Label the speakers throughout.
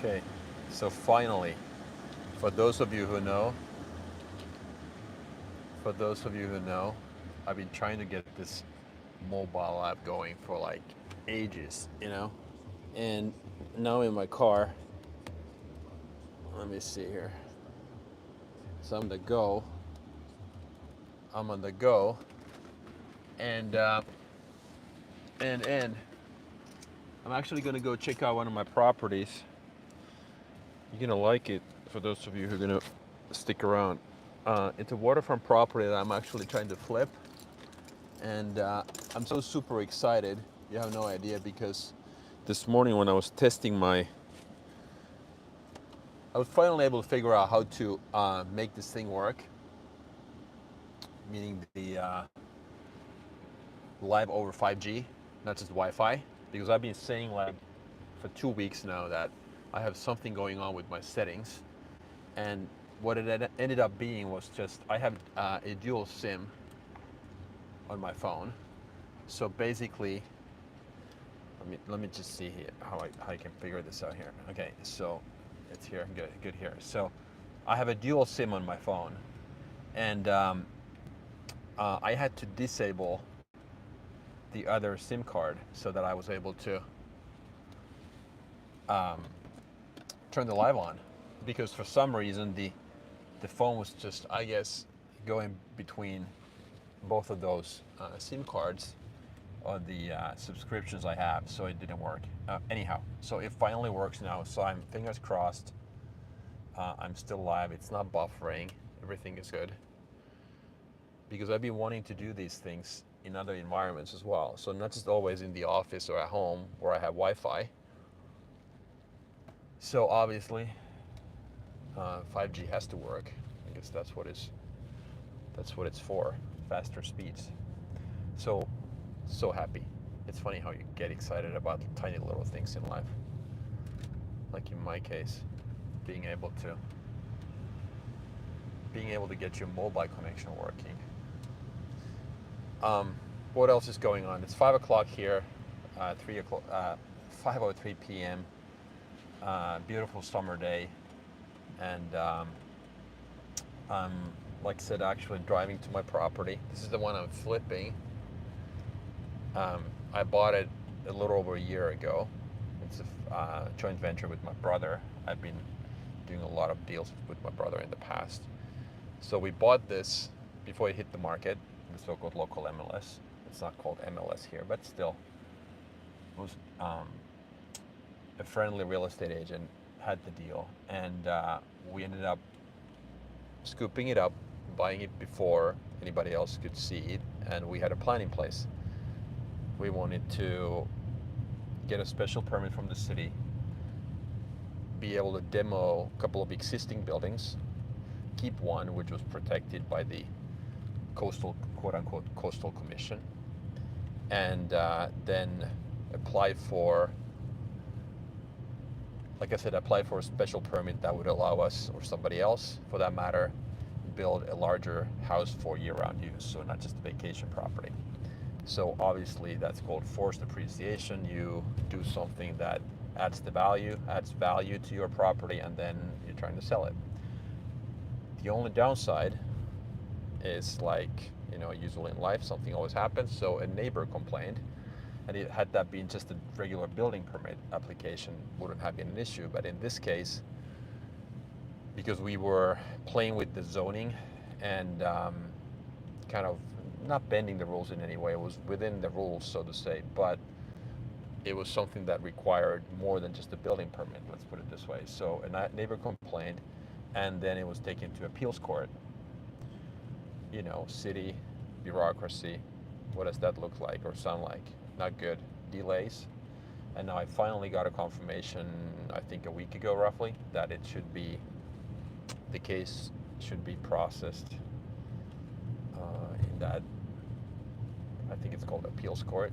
Speaker 1: Okay, so finally, for those of you who know, for those of you who know, I've been trying to get this mobile app going for like ages, And now in my car, let me see here. So I'm on the go, and and I'm actually gonna go check out one of my properties. You're gonna like it for those of you who are gonna stick around. It's a waterfront property that I'm actually trying to flip, and I'm so super excited. You have no idea because this morning when I was testing I was finally able to figure out how to make this thing work, meaning the live over 5G, not just Wi-Fi, because I've been saying like for 2 weeks now that I have something going on with my settings, and what it ended up being was just I have a dual SIM on my phone. So basically, let me just see here how I can figure this out here. Okay, so it's here, good here. So I have a dual SIM on my phone, and I had to disable the other SIM card so that I was able to um, turn the live on, because for some reason the phone was just, I guess, going between both of those SIM cards on the subscriptions I have, so it didn't work. Anyhow, so it finally works now. So I'm fingers crossed. I'm still live. It's not buffering. Everything is good. Because I've been wanting to do these things in other environments as well. So not just always in the office or at home where I have Wi-Fi. So obviously, 5G has to work. I guess that's what it's for. Faster speeds. So happy. It's funny how you get excited about tiny little things in life. Like in my case, being able to get your mobile connection working. Um, what else is going on? It's 5 o'clock here, 3 o'clock, 5:03 p.m. Beautiful summer day, and I'm, like I said, actually driving to my property. This is the one I'm flipping. I bought it a little over a year ago. It's a joint venture with my brother. I've been doing a lot of deals with my brother in the past. So we bought this before it hit the market, the so-called local MLS. It's not called MLS here, but still, it was a friendly real estate agent had the deal, and we ended up scooping it up, buying it before anybody else could see it, and we had a plan in place. We wanted to get a special permit from the city, be able to demo a couple of existing buildings, keep one which was protected by the coastal, quote unquote, coastal commission, and then apply for, like I said, apply for a special permit that would allow us, or somebody else for that matter, build a larger house for year-round use, so not just a vacation property. So obviously that's called forced appreciation. You do something that adds value to your property, and then you're trying to sell it. The only downside is, like, usually in life, something always happens. So a neighbor complained, and had that been just a regular building permit application, wouldn't have been an issue. But in this case, because we were playing with the zoning and kind of not bending the rules in any way, it was within the rules, so to say, but it was something that required more than just a building permit, let's put it this way. So a neighbor complained, and then it was taken to appeals court. City bureaucracy, what does that look like or sound like? Not good. Delays. And now I finally got a confirmation, I think a week ago roughly, that the case should be processed in that, I think it's called appeals court,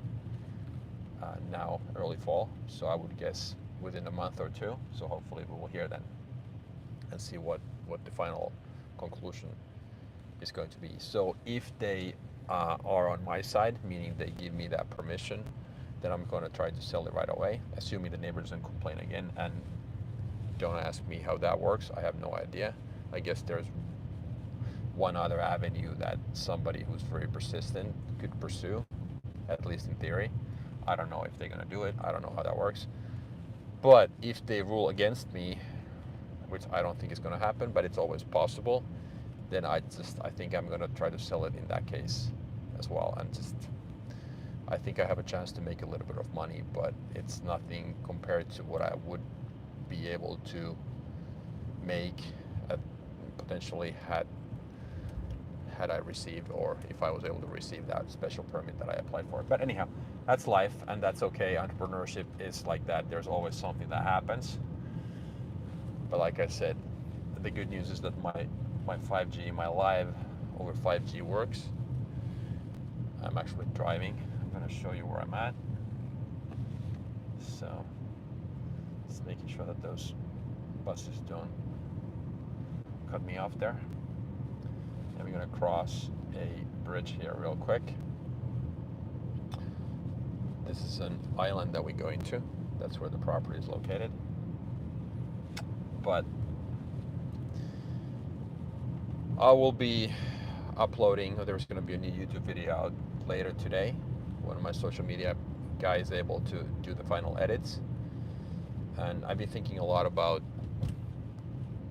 Speaker 1: now early fall. So I would guess within a month or two. So hopefully we will hear then and see what the final conclusion is going to be. So if they are on my side, meaning they give me that permission, then I'm going to try to sell it right away, assuming the neighbor doesn't complain again. And don't ask me how that works. I have no idea. I guess there's one other avenue that somebody who's very persistent could pursue, at least in theory. I don't know if they're going to do it. I don't know how that works. But if they rule against me, which I don't think is going to happen, but it's always possible, then I think I'm going to try to sell it in that case as well. And I think I have a chance to make a little bit of money, but it's nothing compared to what I would be able to make potentially had I received, or if I was able to receive that special permit that I applied for. But anyhow, that's life, and that's okay. Entrepreneurship is like that. There's always something that happens. But like I said, the good news is that my 5G, my live over 5G works. I'm actually driving. I'm going to show you where I'm at. So just making sure that those buses don't cut me off there. And we're going to cross a bridge here real quick. This is an island that we're going to. That's where the property is located. But I will be uploading, there's going to be a new YouTube video out later today. One of my social media guys is able to do the final edits. And I've been thinking a lot about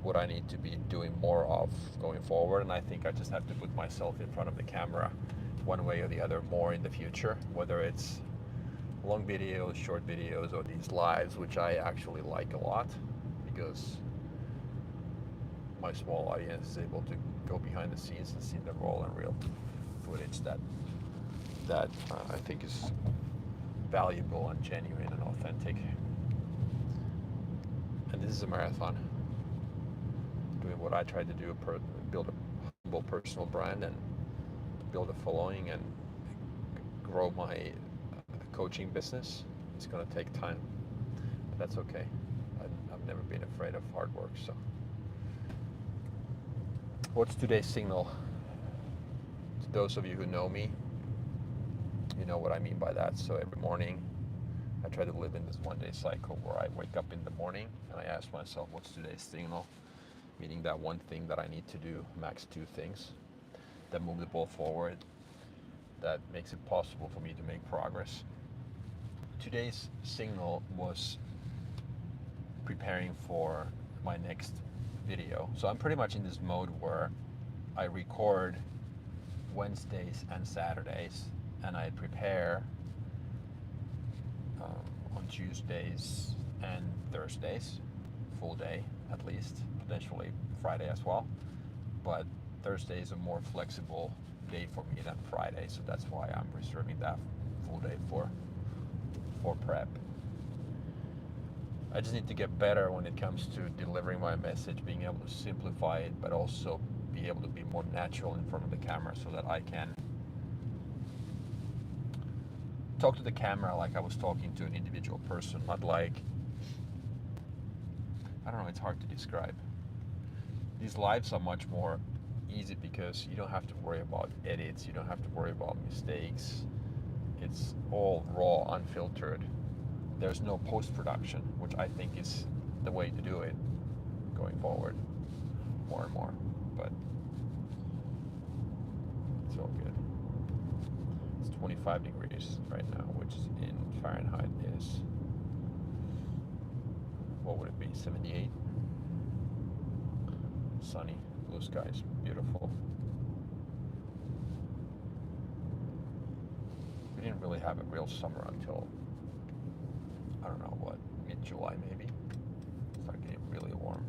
Speaker 1: what I need to be doing more of going forward, and I think I just have to put myself in front of the camera one way or the other more in the future, whether it's long videos, short videos, or these lives, which I actually like a lot because my small audience is able to go behind the scenes and see the raw and real footage that I think is valuable and genuine and authentic. And this is a marathon. Doing what I try to do, build a humble personal brand and build a following and grow my coaching business. It's going to take time, but that's okay. I've never been afraid of hard work. So what's today's signal? To those of you who know me, you know what I mean by that. So every morning I try to live in this one-day cycle where I wake up in the morning and I ask myself, what's today's signal? Meaning that one thing that I need to do, max two things that move the ball forward, that makes it possible for me to make progress. Today's signal was preparing for my next video. So I'm pretty much in this mode where I record Wednesdays and Saturdays, and I prepare on Tuesdays and Thursdays, full day at least, potentially Friday as well. But Thursday is a more flexible day for me than Friday, so that's why I'm reserving that full day for prep. I just need to get better when it comes to delivering my message, being able to simplify it, but also be able to be more natural in front of the camera so that I can talk to the camera like I was talking to an individual person, not like, I don't know, it's hard to describe. These lives are much more easy because you don't have to worry about edits, you don't have to worry about mistakes. It's all raw, unfiltered. There's no post-production, which I think is the way to do it going forward more and more. But it's all good. It's 25 degrees right now, which in Fahrenheit is, what would it be, 78? Sunny, blue skies, beautiful. We didn't really have a real summer until, I don't know what, mid-July maybe. It started getting really warm.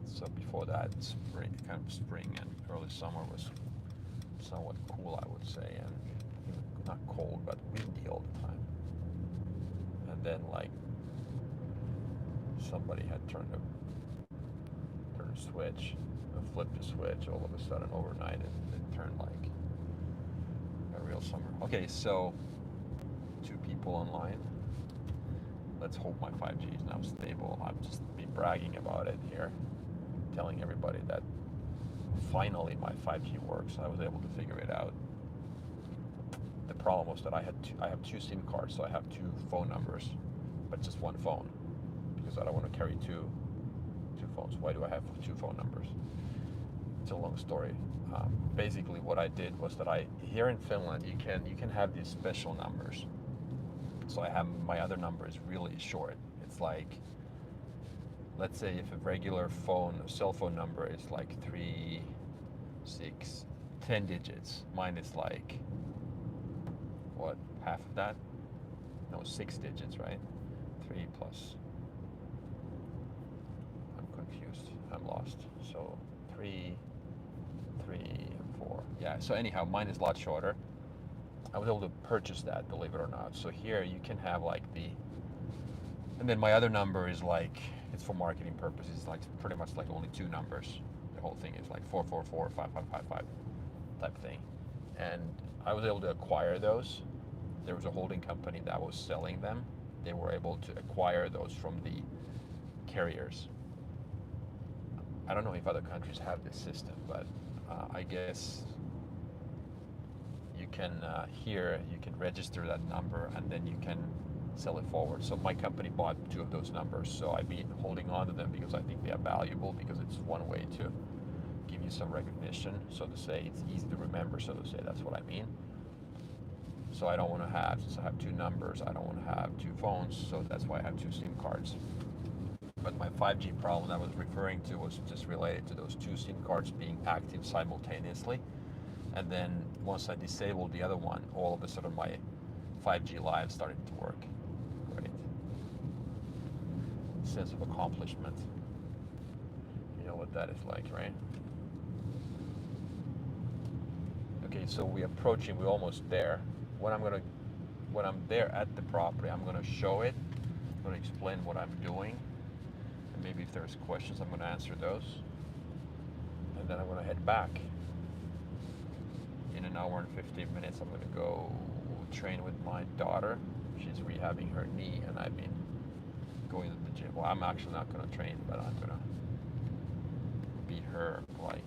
Speaker 1: So before that, spring, kind of spring and early summer was somewhat cool, I would say, and not cold, but windy all the time. And then like somebody had turned a switch, flipped a switch all of a sudden overnight, and it turned like a real summer. Okay, so 2 people online. Let's hope my 5G is now stable. I've just been bragging about it here, telling everybody that finally my 5G works. I was able to figure it out. The problem was that I have 2 SIM cards, so I have 2 phone numbers, but just one phone, because I don't want to carry two phones. Why do I have two phone numbers? It's a long story. Basically, what I did was that here in Finland you can have these special numbers. So I have my other number is really short. It's like, let's say if a regular cell phone number is like 3, 6, 10 digits, mine is like, what, half of that? No, 6 digits, right? 3 plus, I'm confused, I'm lost. So 3, 4, yeah, so anyhow, mine is a lot shorter. I was able to purchase that, believe it or not. So here you can have like and then my other number is like, it's for marketing purposes, like pretty much like only 2 numbers. The whole thing is like 444, 5555 type thing. And I was able to acquire those. There was a holding company that was selling them. They were able to acquire those from the carriers. I don't know if other countries have this system, but I guess you can here you can register that number and then you can sell it forward. So my company bought 2 of those numbers, so I've been holding on to them because I think they are valuable, because it's one way to give you some recognition, so to say. It's easy to remember, so to say. That's what I mean. So I don't want to have, since I have 2 numbers, I don't want to have 2 phones, so that's why I have 2 SIM cards. But my 5G problem I was referring to was just related to those 2 SIM cards being active simultaneously. And then once I disabled the other one, all of a sudden my 5G Live started to work. Great. Sense of accomplishment. You know what that is like, right? Okay, so we're approaching, we're almost there. When I'm there at the property, I'm gonna show it. I'm gonna explain what I'm doing. And maybe if there's questions, I'm gonna answer those. And then I'm gonna head back. In an hour and 15 minutes, I'm gonna go train with my daughter. She's rehabbing her knee, and I've been going to the gym. Well, I'm actually not gonna train, but I'm gonna be her like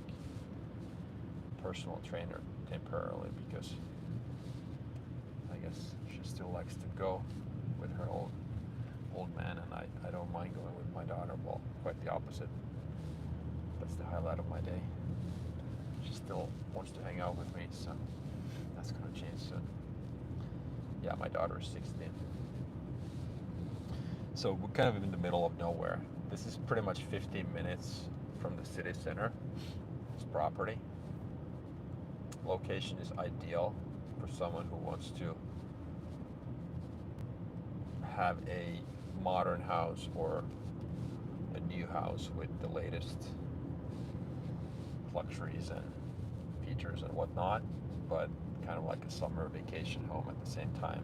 Speaker 1: personal trainer temporarily, because I guess she still likes to go with her old man, and I don't mind going with my daughter. Well, quite the opposite. That's the highlight of my day. She still wants to hang out with me, so that's gonna change soon. Yeah, my daughter is 16. So we're kind of in the middle of nowhere. This is pretty much 15 minutes from the city center, this property. Location is ideal for someone who wants to have a modern house or a new house with the latest luxuries and features and whatnot, but kind of like a summer vacation home at the same time.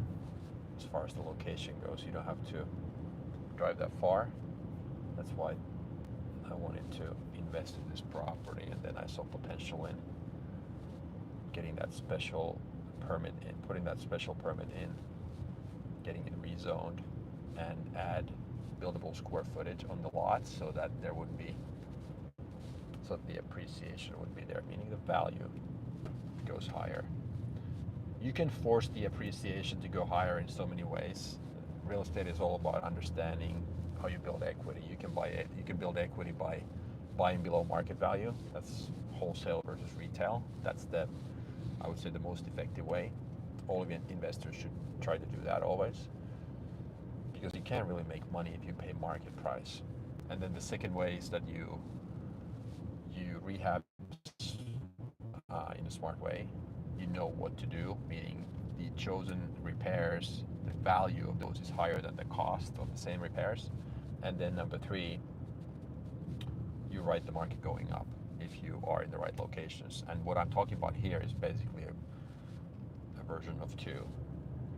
Speaker 1: As far as the location goes, you don't have to drive that far. That's why I wanted to invest in this property, and then I saw potential in getting that special permit in, putting that special permit in, getting it rezoned, and add buildable square footage on the lot, so that there would be, so the appreciation would be there, meaning the value goes higher. You can force the appreciation to go higher in so many ways. Real estate is all about understanding how you build equity. You can build equity by buying below market value. That's wholesale versus retail. That's I would say the most effective way. All investors should try to do that always, because you can't really make money if you pay market price. And then the second way is that you rehab in a smart way. You know what to do, meaning the chosen repairs, the value of those is higher than the cost of the same repairs. And then number 3, you ride the market going up if you are in the right locations. And what I'm talking about here is basically a version of 2.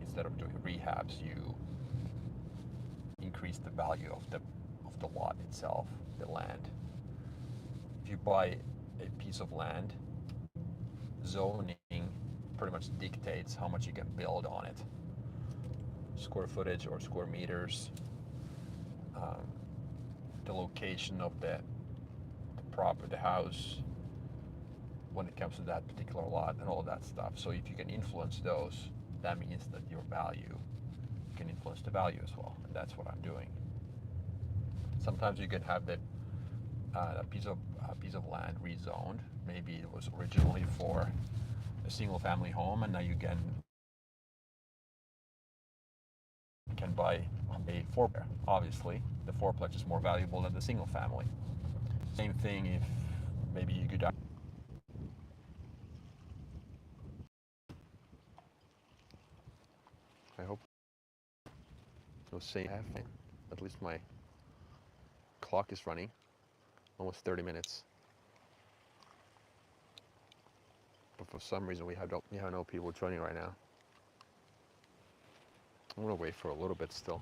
Speaker 1: Instead of doing rehabs, you increase the value of the lot itself, the land. If you buy a piece of land, zoning pretty much dictates how much you can build on it. Square footage or square meters, the location of the property, the house, when it comes to that particular lot, and all of that stuff. So if you can influence those, that means that your value, you can influence the value as well. And that's what I'm doing. Sometimes you can have a piece of land rezoned. Maybe it was originally for a single family home, and now you can buy a fourplex. Obviously, the fourplex is more valuable than the single family. Same thing if maybe you could. I hope no same. At least my clock is running. Almost 30 minutes. But for some reason we have no people joining right now. I'm gonna wait for a little bit still.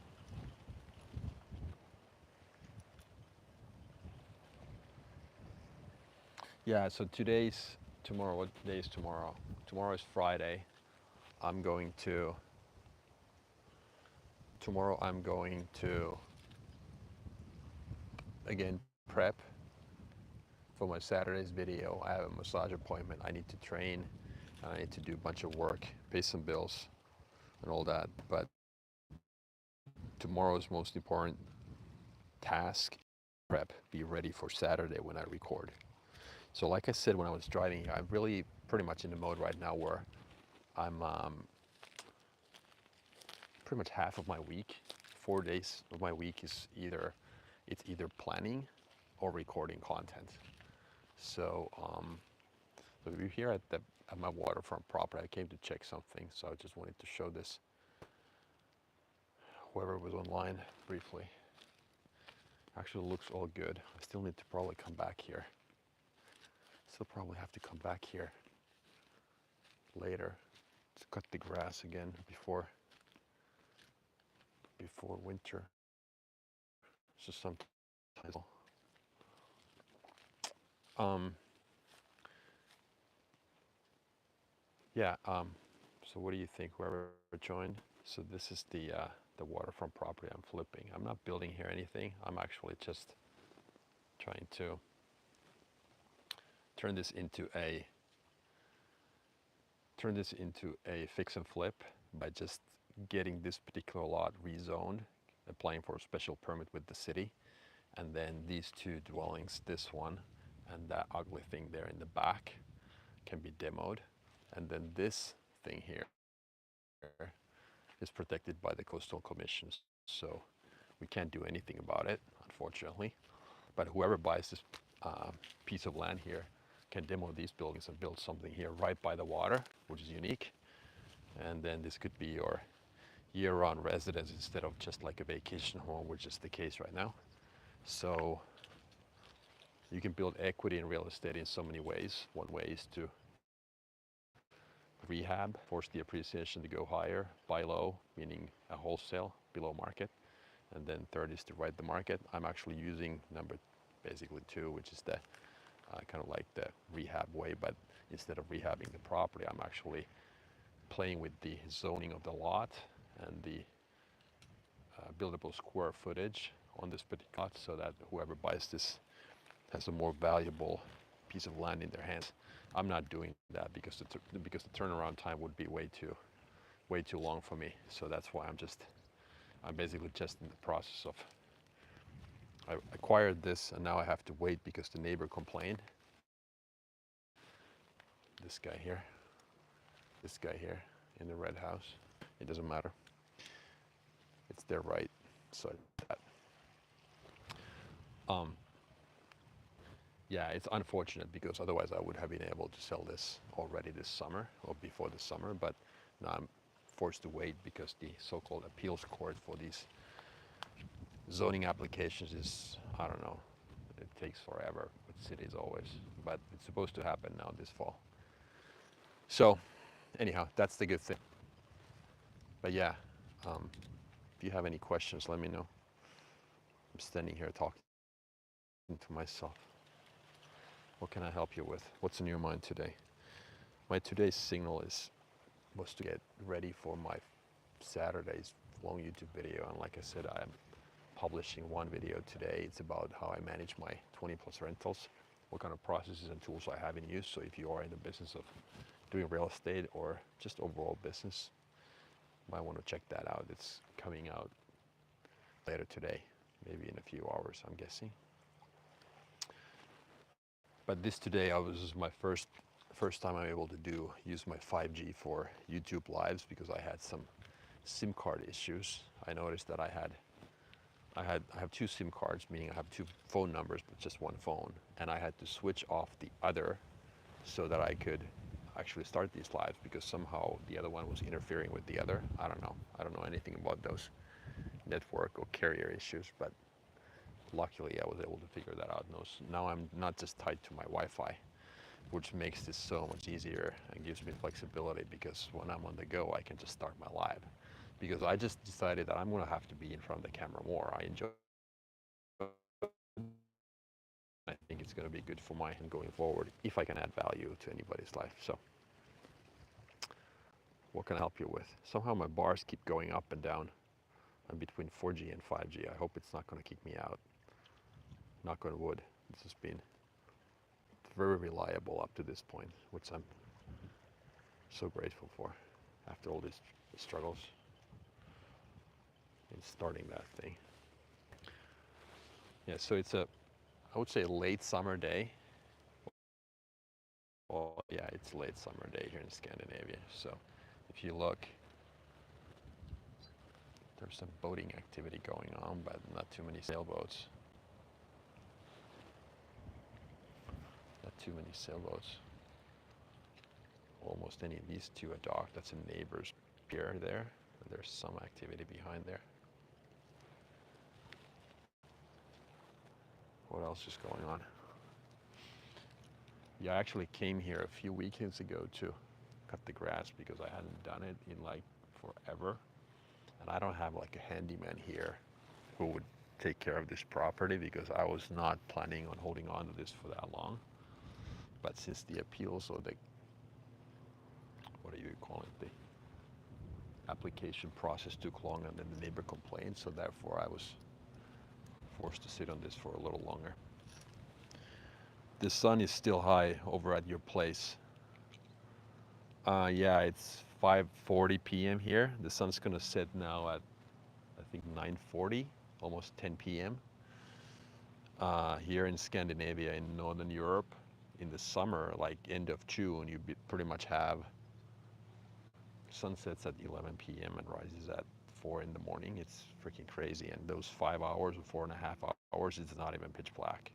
Speaker 1: Yeah, so tomorrow. What day is tomorrow? Tomorrow is Friday. Tomorrow I'm going to again prep for my Saturday's video. I have a massage appointment. I need to train. I need to do a bunch of work, pay some bills, and all that. But tomorrow's most important task, prep, be ready for Saturday when I record. So like I said when I was driving here, I'm really pretty much in the mode right now where I'm pretty much half of my week, 4 days of my week is either planning or recording content. So we're here at my waterfront property. I came to check something, so I just wanted to show this. Whoever was online briefly. Actually looks all good. I still need to probably come back here. Still probably have to come back here later to cut the grass again before winter. It's just sometimes. Yeah. So what do you think? Whoever joined. So this is the waterfront property I'm flipping. I'm not building here anything. I'm actually just trying to turn this into a fix and flip by just getting this particular lot rezoned, applying for a special permit with the city, and then these two dwellings, this one and that ugly thing there in the back, can be demoed, and then this thing here is protected by the coastal commissions, so we can't do anything about it, unfortunately. But whoever buys this piece of land here can demo these buildings and build something here right by the water, which is unique. And then this could be your year-round residence instead of just like a vacation home, which is the case right now. So you can build equity in real estate in so many ways. One way is to rehab, force the appreciation to go higher, buy low, meaning a wholesale below market. And then third is to ride the market. I'm actually using number basically 2, which is the kind of like the rehab way, but instead of rehabbing the property, I'm actually playing with the zoning of the lot and the buildable square footage on this particular lot, so that whoever buys this has a more valuable piece of land in their hands. I'm not doing that because the turnaround time would be way too long for me. So that's why I'm basically just in the process of, I acquired this and now I have to wait because the neighbor complained. This guy here in the red house. It doesn't matter. It's their right. So that. Yeah, it's unfortunate because otherwise I would have been able to sell this already this summer or before the summer, but now I'm forced to wait because the so-called appeals court for these zoning applications is, I don't know, it takes forever with cities always, but it's supposed to happen now this fall. So anyhow, that's the good thing. But yeah, if you have any questions, let me know. I'm standing here talking to myself. What can I help you with? What's in your mind today? My today's signal was to get ready for my Saturday's long YouTube video, and like I said, I am publishing one video today. It's about how I manage my 20 plus rentals, what kind of processes and tools I have in use. So if you are in the business of doing real estate or just overall business, you might want to check that out. It's coming out later today, maybe in a few hours, I'm guessing. But this today, this is my first time I'm able to use my 5G for YouTube lives because I had some SIM card issues. I noticed that I have two SIM cards, meaning I have two phone numbers, but just one phone, and I had to switch off the other so that I could actually start these lives because somehow the other one was interfering with the other. I don't know. I don't know anything about those network or carrier issues, but luckily I was able to figure that out. Now I'm not just tied to my Wi-Fi, which makes this so much easier and gives me flexibility because when I'm on the go, I can just start my live. Because I just decided that I'm gonna have to be in front of the camera more. I enjoy it. I think it's gonna be good for my hand going forward if I can add value to anybody's life. So what can I help you with? Somehow my bars keep going up and down. I'm between 4G and 5G. I hope it's not gonna kick me out. Knock on wood. This has been very reliable up to this point, which I'm so grateful for after all these struggles in starting that thing. Yeah, so it's I would say late summer day. Well, yeah, it's late summer day here in Scandinavia. So if you look, there's some boating activity going on, but not too many sailboats. Not too many sailboats. Almost any of these two are docked. That's a neighbor's pier there. And there's some activity behind there. What else is going on? Yeah, I actually came here a few weekends ago to cut the grass because I hadn't done it in like forever. And I don't have like a handyman here who would take care of this property because I was not planning on holding on to this for that long. But since the appeals or the, what do you call it, the application process took long and then the neighbor complained, so therefore I was forced to sit on this for a little longer. The sun is still high over at your place. Yeah, it's 5:40 p.m. here. The sun's gonna set now at I think 9:40, almost 10 p.m. Here in Scandinavia, in Northern Europe, in the summer, like end of June, you pretty much have sunsets at 11 p.m. and rises at 4 in the morning. It's freaking crazy. And those 5 hours or 4.5 hours, it's not even pitch black.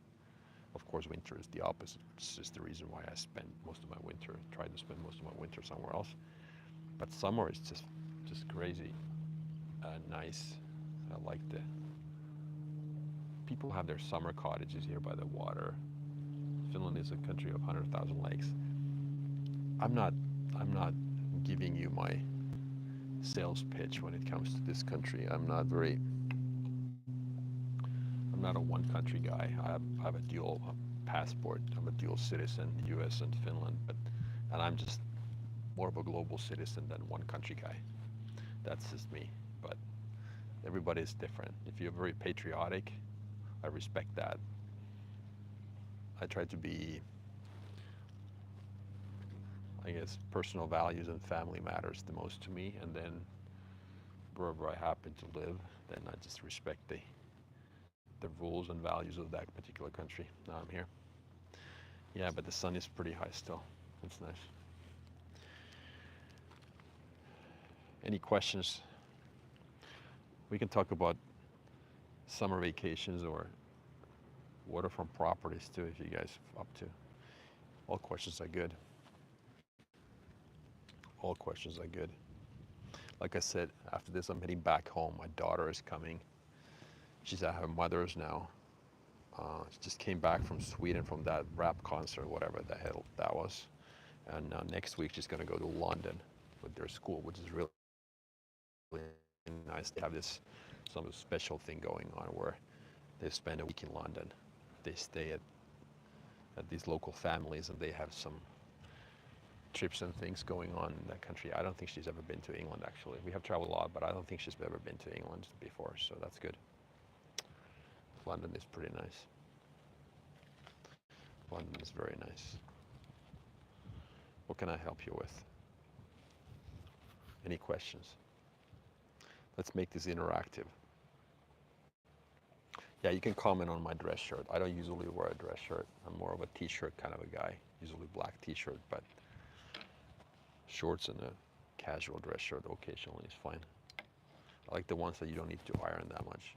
Speaker 1: Of course, winter is the opposite. It's just the reason why I spend most of my winter, try to spend most of my winter somewhere else. But summer is just crazy, nice. I like the people have their summer cottages here by the water. Finland is a country of 100,000 lakes. I'm not giving you my sales pitch when it comes to this country. I'm not a one country guy. I have a dual passport. I'm a dual citizen, US and Finland, and I'm just more of a global citizen than one country guy. That's just me. But everybody is different. If you're very patriotic, I respect that. I try to be, I guess, personal values and family matters the most to me, and then wherever I happen to live, then I just respect the rules and values of that particular country. Now I'm here. Yeah, but the sun is pretty high still. It's nice. Any questions? We can talk about summer vacations or waterfront properties too, if you guys are up to. All questions are good. All questions are good. Like I said, after this, I'm heading back home. My daughter is coming. She's at her mother's now. She just came back from Sweden from that rap concert, whatever the hell that was. And next week, she's going to go to London with their school, which is really nice. They have some special thing going on where they spend a week in London. They stay at these local families and they have some trips and things going on in that country. I don't think she's ever been to England, actually. We have traveled a lot, but I don't think she's ever been to England before, so that's good. London is pretty nice. London is very nice. What can I help you with? Any questions? Let's make this interactive. Yeah, you can comment on my dress shirt. I don't usually wear a dress shirt. I'm more of a t-shirt kind of a guy, usually black t-shirt, but shorts and a casual dress shirt occasionally is fine. I like the ones that you don't need to iron that much.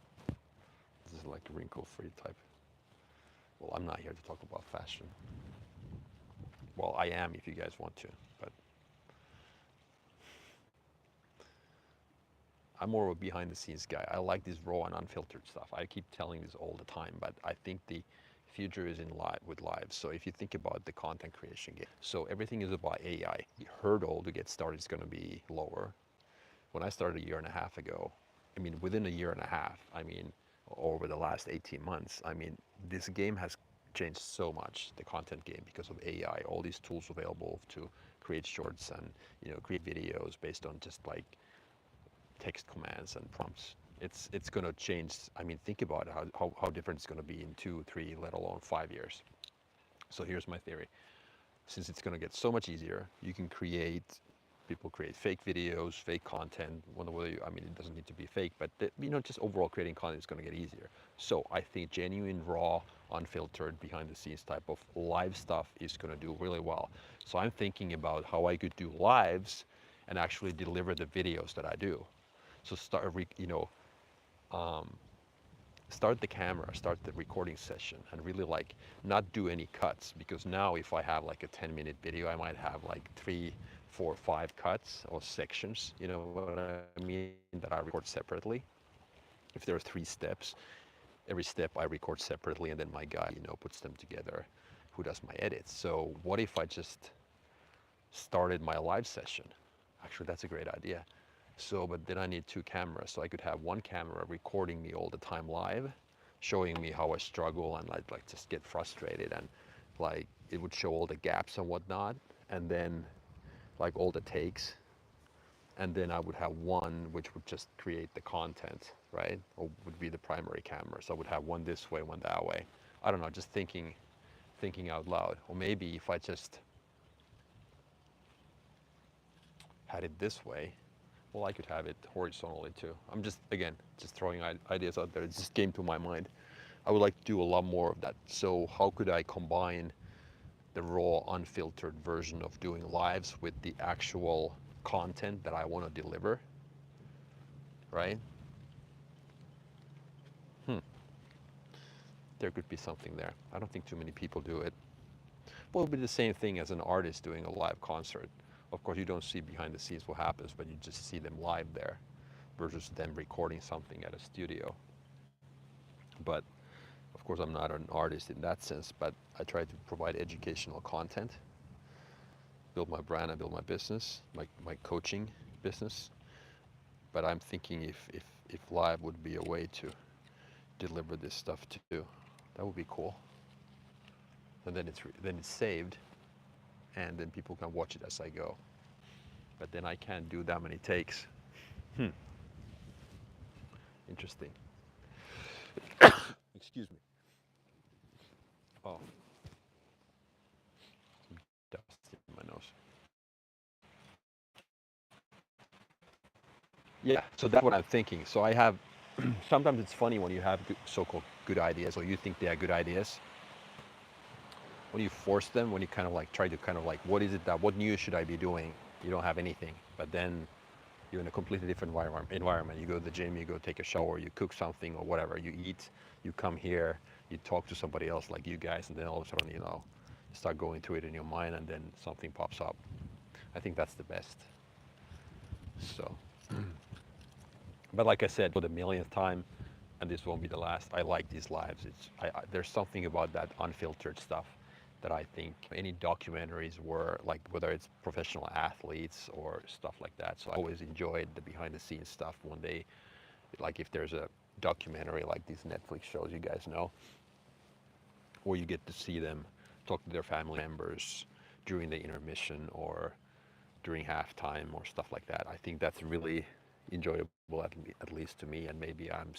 Speaker 1: This is like a wrinkle-free type. Well, I'm not here to talk about fashion. Well, I am if you guys want to, but I'm more of a behind the scenes guy. I like this raw and unfiltered stuff. I keep telling this all the time, but I think the future is in live with live. So if you think about the content creation game, so everything is about AI. The hurdle to get started is going to be lower. When I started a year and a half ago, I mean, within a year and a half, I mean, over the last 18 months, I mean, this game has changed so much, the content game, because of AI, all these tools available to create shorts and, create videos based on just like text commands and prompts. It's going to change. I mean, think about how different it's going to be in 2, 3, let alone 5 years. So here's my theory. Since it's going to get so much easier, you can people create fake videos, fake content. I mean, it doesn't need to be fake, but just overall creating content is going to get easier. So I think genuine, raw, unfiltered, behind the scenes type of live stuff is going to do really well. So I'm thinking about how I could do lives and actually deliver the videos that I do. So start the camera, start the recording session, and really like not do any cuts, because now if I have like a 10-minute video, I might have like 3, 4, 5 cuts or sections. You know what I mean? That I record separately. If there are 3 steps, every step I record separately, and then my guy, puts them together, who does my edits. So what if I just started my live session? Actually, that's a great idea. So, but then I need 2 cameras. So I could have one camera recording me all the time live, showing me how I struggle and I'd like just get frustrated, and like it would show all the gaps and whatnot. And then like all the takes. And then I would have one which would just create the content, right? Or would be the primary camera. So I would have one this way, one that way. I don't know, just thinking out loud. Or maybe if I just had it this way, well, I could have it horizontally too. I'm just, again, just throwing ideas out there. It just came to my mind. I would like to do a lot more of that. So how could I combine the raw, unfiltered version of doing lives with the actual content that I want to deliver, right? Hmm. There could be something there. I don't think too many people do it. Well, it would be the same thing as an artist doing a live concert. Of course, you don't see behind the scenes what happens, but you just see them live there versus them recording something at a studio. But of course, I'm not an artist in that sense, but I try to provide educational content, build my brand and build my business, my coaching business. But I'm thinking if live would be a way to deliver this stuff too, that would be cool. And then it's saved, and then people can watch it as I go. But then I can't do that many takes. Hmm. Interesting. Excuse me. Oh, dust in my nose. Yeah, so that's what I'm thinking. So I have, sometimes it's funny when you have so-called good ideas, or you think they are good ideas. When you force them, when you kind of like try to kind of like, what new should I be doing? You don't have anything. But then you're in a completely different environment. You go to the gym, you go take a shower, you cook something or whatever, you eat, you come here, you talk to somebody else like you guys, and then all of a sudden, you start going through it in your mind, and then something pops up. I think that's the best. So, but like I said, for the millionth time, and this won't be the last, I like these lives. There's something about that unfiltered stuff that I think any documentaries were like, whether it's professional athletes or stuff like that. So I always enjoyed the behind the scenes stuff when like if there's a documentary like these Netflix shows you guys know, where you get to see them talk to their family members during the intermission or during halftime or stuff like that. I think that's really enjoyable, at least to me, and maybe I'm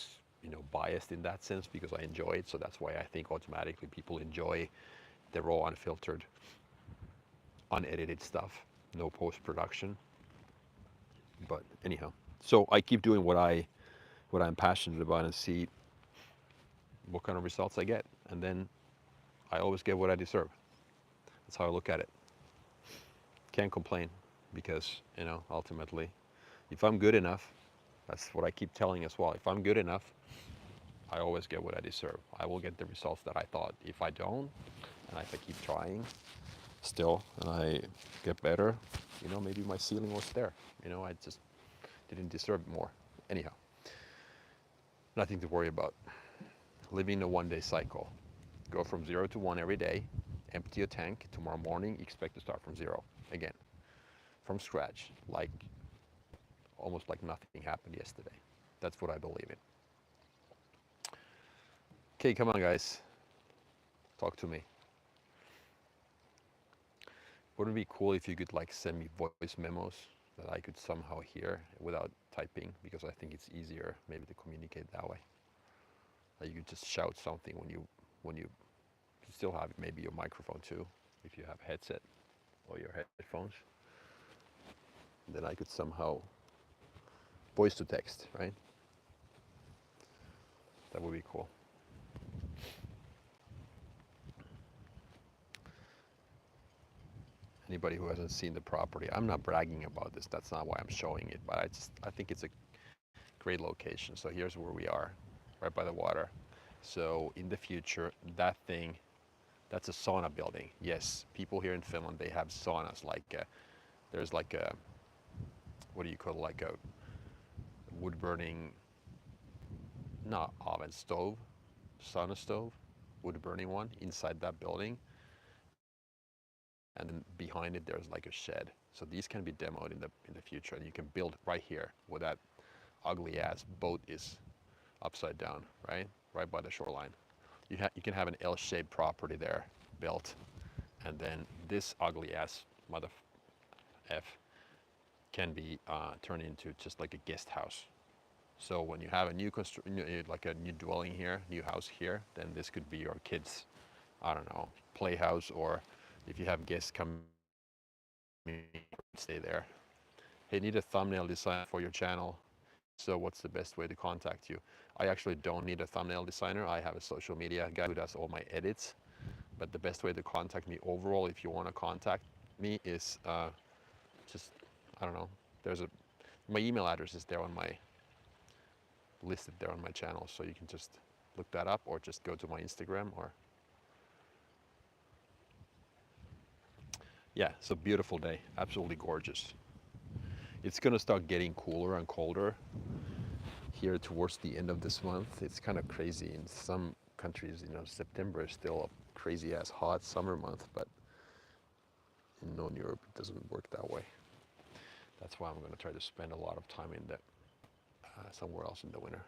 Speaker 1: biased in that sense because I enjoy it. So that's why I think automatically people enjoy the raw, unfiltered, unedited stuff, no post-production. But anyhow, so I keep doing what I'm passionate about and see what kind of results I get. And then I always get what I deserve. That's how I look at it. Can't complain because, ultimately, if I'm good enough, that's what I keep telling as well. If I'm good enough, I always get what I deserve. I will get the results that I thought. If I don't, and if I keep trying still, and I get better, maybe my ceiling was there. I just didn't deserve more. Anyhow, nothing to worry about. Living a one-day cycle. Go from 0 to 1 every day, empty your tank. Tomorrow morning, expect to start from 0 again, from scratch, almost like nothing happened yesterday. That's what I believe in. Okay, come on, guys. Talk to me. Wouldn't it be cool if you could send me voice memos that I could somehow hear without typing? Because I think it's easier maybe to communicate that way. That you could just shout something when you still have maybe your microphone too, if you have a headset or your headphones. Then I could somehow voice to text, right? That would be cool. Anybody who hasn't seen the property, I'm not bragging about this. That's not why I'm showing it, but I think it's a great location. So here's where we are, right by the water. So in the future, that's a sauna building. Yes, people here in Finland, they have saunas. There's what do you call it? Like a wood burning, not oven, stove, sauna stove, wood burning one inside that building. And then behind it, there's like a shed. So these can be demoed in the future, and you can build right here where that ugly ass boat is upside down, right by the shoreline. You can have an L-shaped property there built, and then this ugly ass mother f can be turned into just like a guest house. So when you have a like a new dwelling here, new house here, then this could be your kids, I don't know, playhouse, or if you have guests coming, stay there. Hey, need a thumbnail design for your channel. So what's the best way to contact you? I actually don't need a thumbnail designer. I have a social media guy who does all my edits. But the best way to contact me overall, if you want to contact me, is just, I don't know, my email address is there listed there on my channel. So you can just look that up, or just go to my Instagram, or yeah, it's a beautiful day, absolutely gorgeous. It's gonna start getting cooler and colder here towards the end of this month. It's kind of crazy. In some countries, September is still a crazy ass hot summer month, but in Northern Europe, it doesn't work that way. That's why I'm gonna try to spend a lot of time somewhere else in the winter.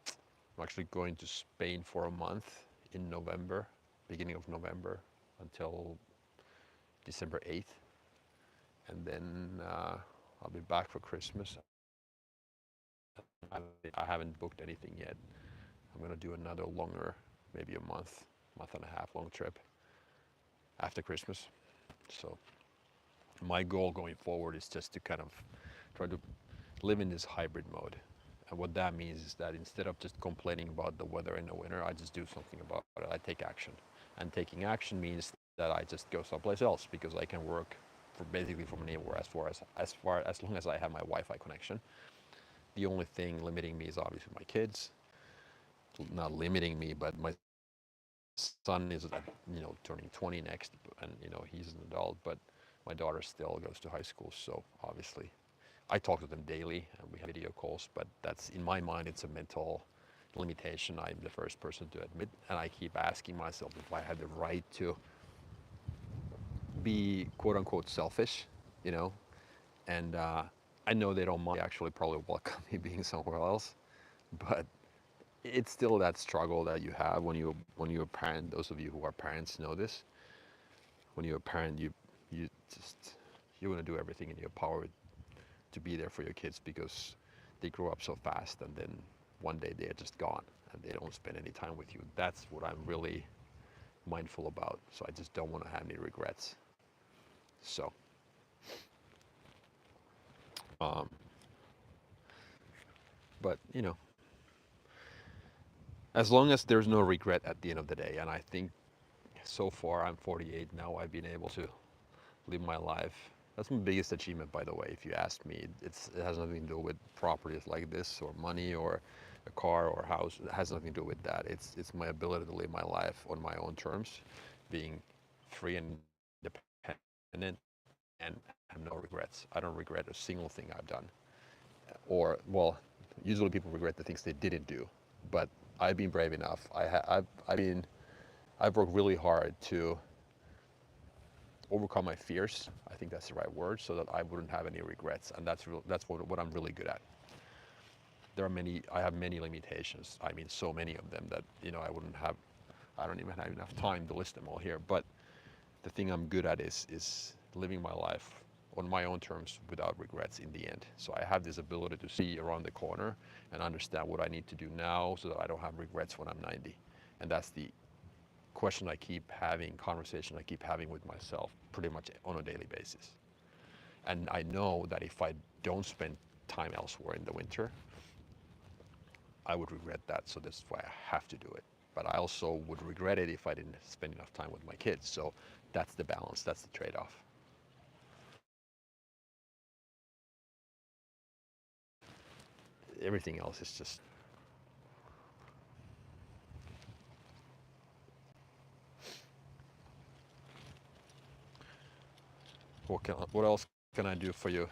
Speaker 1: I'm actually going to Spain for a month in November, beginning of November, until December 8th. And then I'll be back for Christmas. I haven't booked anything yet. I'm going to do another longer, maybe a month and a half long trip after Christmas. So my goal going forward is just to kind of try to live in this hybrid mode. And what that means is that instead of just complaining about the weather in the winter, I just do something about it. I take action. And taking action means that I just go someplace else, because I can work basically from anywhere as long as I have my Wi-Fi connection. The only thing limiting me is obviously my kids. Not limiting me, but my son is turning 20 next, and he's an adult, but my daughter still goes to high school. So obviously I talk to them daily, and we have video calls, but that's, in my mind, it's a mental limitation. I'm the first person to admit, and I keep asking myself if I had the right to be quote unquote selfish, and I know they don't mind. They actually probably welcome me being somewhere else, but it's still that struggle that you have when you're a parent. Those of you who are parents know this. When you're a parent, you want to do everything in your power to be there for your kids, because they grow up so fast, and then one day they're just gone and they don't spend any time with you. That's what I'm really mindful about. So I just don't want to have any regrets. So but as long as there's no regret at the end of the day. And I think so far, I'm 48 now, I've been able to live my life. That's my biggest achievement, by the way. If you ask me, it has nothing to do with properties like this or money or a car or a house. It has nothing to do with that. It's my ability to live my life on my own terms, being free and independent, and have no regrets. I don't regret a single thing I've done. Or, well, usually people regret the things they didn't do, but I've been brave enough. I've worked really hard to overcome my fears. I think that's the right word, so that I wouldn't have any regrets, and that's what I'm really good at. I have many limitations. I mean, so many of them that I don't even have enough time to list them all here. But the thing I'm good at is living my life on my own terms without regrets in the end. So I have this ability to see around the corner and understand what I need to do now so that I don't have regrets when I'm 90. And that's the question I keep having, conversation I keep having with myself pretty much on a daily basis. And I know that if I don't spend time elsewhere in the winter, I would regret that. So that's why I have to do it. But I also would regret it if I didn't spend enough time with my kids. So that's the balance, that's the trade-off. Everything else is just, what else can I do for you?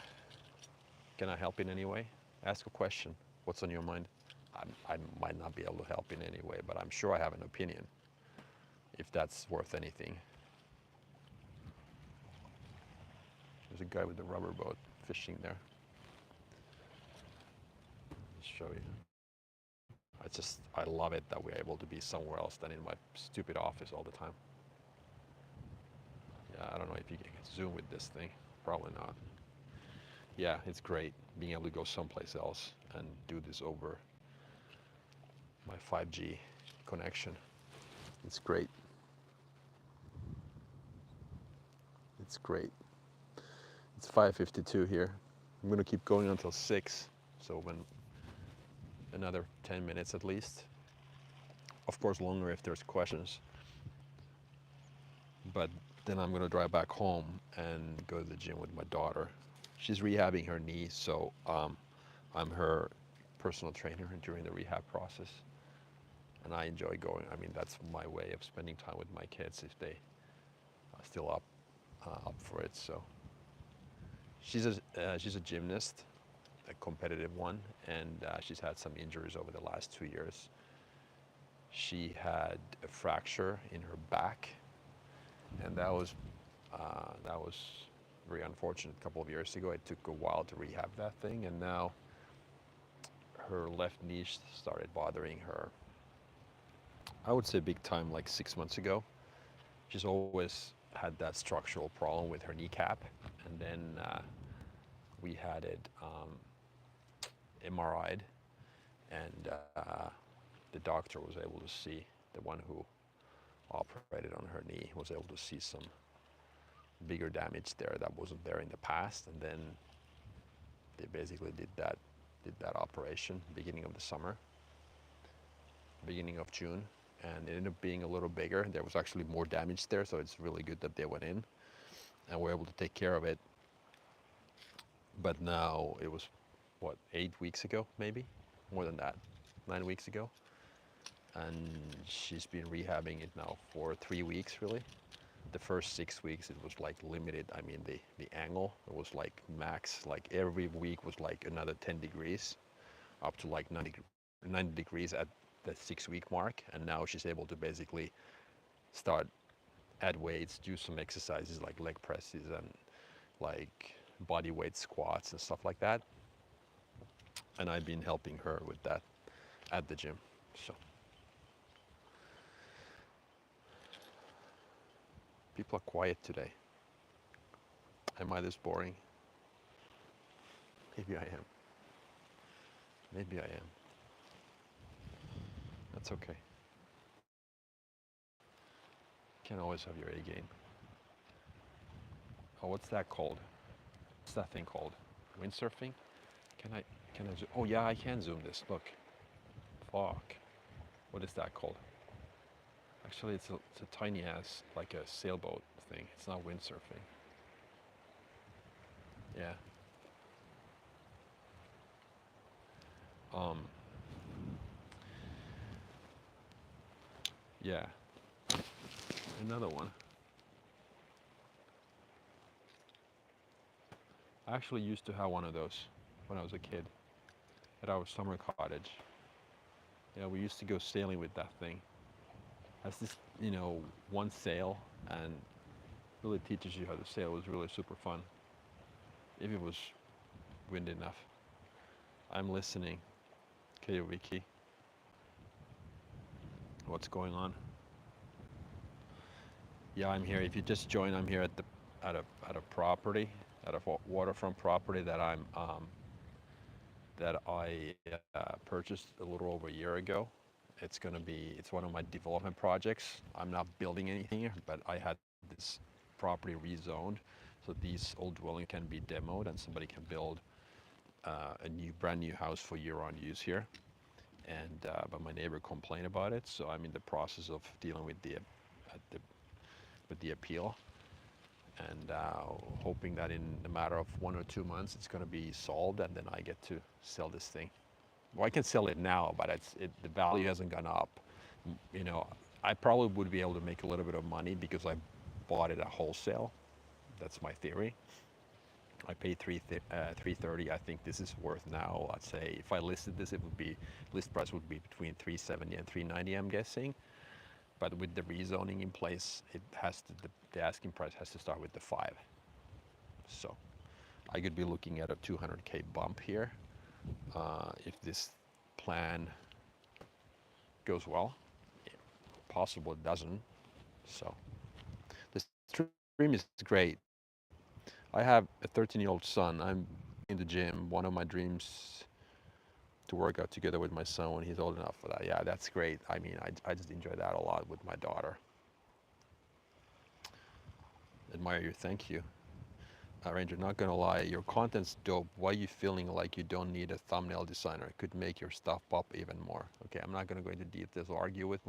Speaker 1: Can I help in any way? Ask a question. What's on your mind? I might not be able to help in any way, but I'm sure I have an opinion, if that's worth anything. There's a guy with a rubber boat fishing there. I'll show you. I love it that we're able to be somewhere else than in my stupid office all the time. Yeah, I don't know if you can zoom with this thing. Probably not. Yeah, it's great being able to go someplace else and do this over my 5G connection. It's great. It's great. It's 5:52 here. I'm gonna keep going until 6, so when another 10 minutes at least. Of course, longer if there's questions. But then I'm gonna drive back home and go to the gym with my daughter. She's rehabbing her knee, so I'm her personal trainer during the rehab process. And I enjoy going. I mean, that's my way of spending time with my kids if they are still up for it. So she's a gymnast, a competitive one, and she's had some injuries over the last 2 years. She had a fracture in her back, and that was very unfortunate a couple of years ago. It took a while to rehab that thing, and now her left knee started bothering her. I would say big time, like 6 months ago. She's always had that structural problem with her kneecap, and then we had it MRI'd, and the doctor was able to see, the one who operated on her knee was able to see some bigger damage there that wasn't there in the past, and then they basically did that operation beginning of the summer, beginning of June, and it ended up being a little bigger. There was actually more damage there, so it's really good that they went in and were able to take care of it. But now it was, what, 8 weeks ago, maybe? More than that, 9 weeks ago. And she's been rehabbing it now for 3 weeks, really. The first 6 weeks, it was like limited. I mean, the angle, it was like max, like every week was like another 10 degrees, up to like 90 degrees at the 6 week mark. And now she's able to basically start add weights, do some exercises like leg presses and like body weight squats and stuff like that. And I've been helping her with that at the gym. So people are quiet today. Am I this boring? Maybe I am. Maybe I am. That's okay. Can't always have your A game. Oh, what's that called? What's that thing called? Windsurfing? Can I zoom? Oh yeah, I can zoom this. Look. Fuck. What is that called? Actually, it's a tiny ass, like a sailboat thing. It's not windsurfing. Yeah. Um, yeah. Another one. I actually used to have one of those when I was a kid at our summer cottage. Yeah, we used to go sailing with that thing. Has this, one sail and really teaches you how to sail. It was really super fun if it was wind enough. I'm listening. Okay, Wiki, what's going on? Yeah, I'm here. If you just join, I'm here at a property, at a waterfront property that I purchased a little over a year ago. It's one of my development projects. I'm not building anything here, but I had this property rezoned, so these old dwelling can be demoed and somebody can build a brand new house for year-round use here. And but my neighbor complained about it, so I'm in the process of dealing with the with the appeal, and hoping that in a matter of 1 or 2 months it's going to be solved, and then I get to sell this thing. Well, I can sell it now, but the value hasn't gone up. You know, I probably would be able to make a little bit of money because I bought it at wholesale. That's my theory. I paid 330. I think this is worth now. I'd say if I listed this, it would be list price would be between 370 and 390. I'm guessing. But with the rezoning in place, the asking price has to start with the 5. So I could be looking at a 200K bump here if this plan goes well. Possible it doesn't. So the stream is great. I have a 13-year-old son. I'm in the gym. One of my dreams to work out together with my son when he's old enough for that. Yeah, that's great. I mean, I just enjoy that a lot with my daughter. Admire you. Thank you. Ranger, not gonna lie, your content's dope. Why are you feeling like you don't need a thumbnail designer? It could make your stuff pop even more. Okay, I'm not gonna go into details or argue with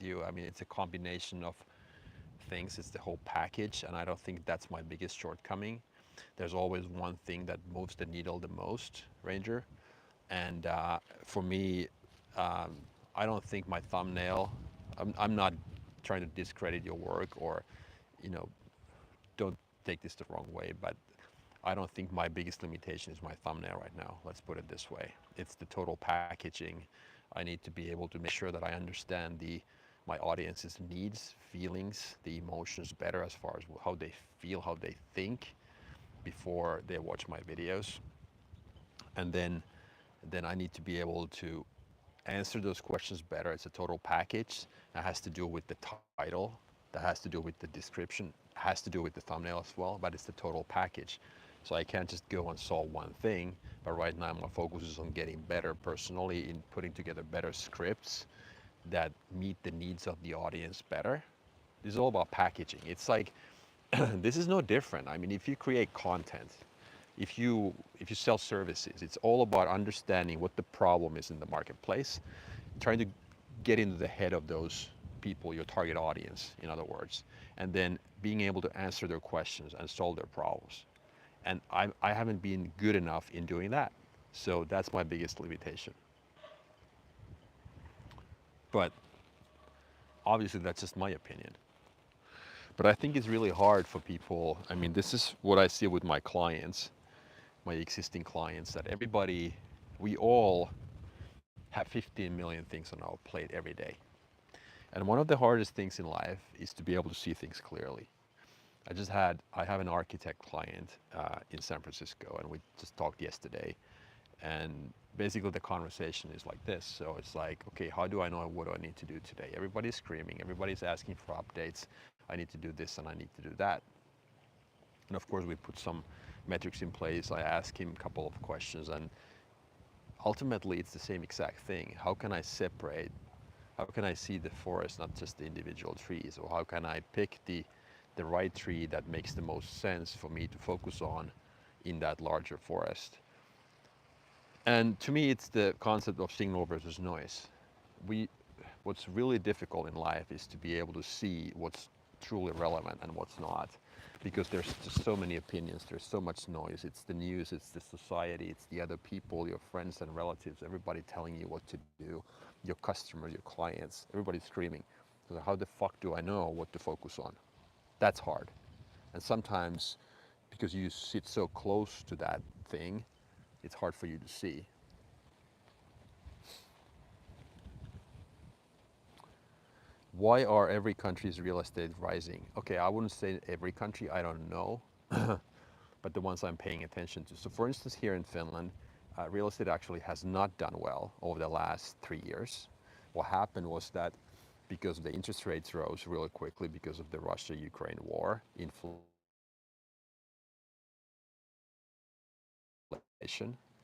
Speaker 1: you. I mean, it's a combination of things. It's the whole package, and I don't think that's my biggest shortcoming. There's always one thing that moves the needle the most, Ranger. And for me, um, I don't think my thumbnail. I'm not trying to discredit your work or, you know, don't take this the wrong way, but I don't think my biggest limitation is my thumbnail right now. Let's put it this way. It's the total packaging. I need to be able to make sure that I understand my audience's needs, feelings, the emotions better as far as how they feel, how they think before they watch my videos. And then I need to be able to answer those questions better. It's a total package. That has to do with the title, that has to do with the description, has to do with the thumbnail as well, but it's the total package. So I can't just go and solve one thing, but right now my focus is on getting better personally in putting together better scripts that meet the needs of the audience better. This is all about packaging. It's like, this is no different. I mean, if you create content, if you sell services, it's all about understanding what the problem is in the marketplace, trying to get into the head of those people, your target audience, in other words, and then being able to answer their questions and solve their problems. And I haven't been good enough in doing that. So that's my biggest limitation. But obviously that's just my opinion. But I think it's really hard for people. I mean, this is what I see with my clients, my existing clients, that we all have 15 million things on our plate every day. And one of the hardest things in life is to be able to see things clearly. I have an architect client in San Francisco, and we just talked yesterday. And basically the conversation is like this. So it's like, okay, how do I know what do I need to do today? Everybody's screaming, everybody's asking for updates. I need to do this and I need to do that. And of course we put some metrics in place. I ask him a couple of questions, and ultimately it's the same exact thing. How can I see the forest, not just the individual trees? Or how can I pick the right tree that makes the most sense for me to focus on in that larger forest? And to me, it's the concept of signal versus noise. What's really difficult in life is to be able to see what's truly relevant and what's not, because there's just so many opinions, there's so much noise. It's the news, it's the society, it's the other people, your friends and relatives, everybody telling you what to do, your customers, your clients, everybody's screaming. So how the fuck do I know what to focus on? That's hard. And sometimes, because you sit so close to that thing, it's hard for you to see. Why are every country's real estate rising? Okay, I wouldn't say every country, I don't know, but the ones I'm paying attention to. So for instance, here in Finland, real estate actually has not done well over the last 3 years. What happened was that because the interest rates rose really quickly because of the Russia-Ukraine war, inflation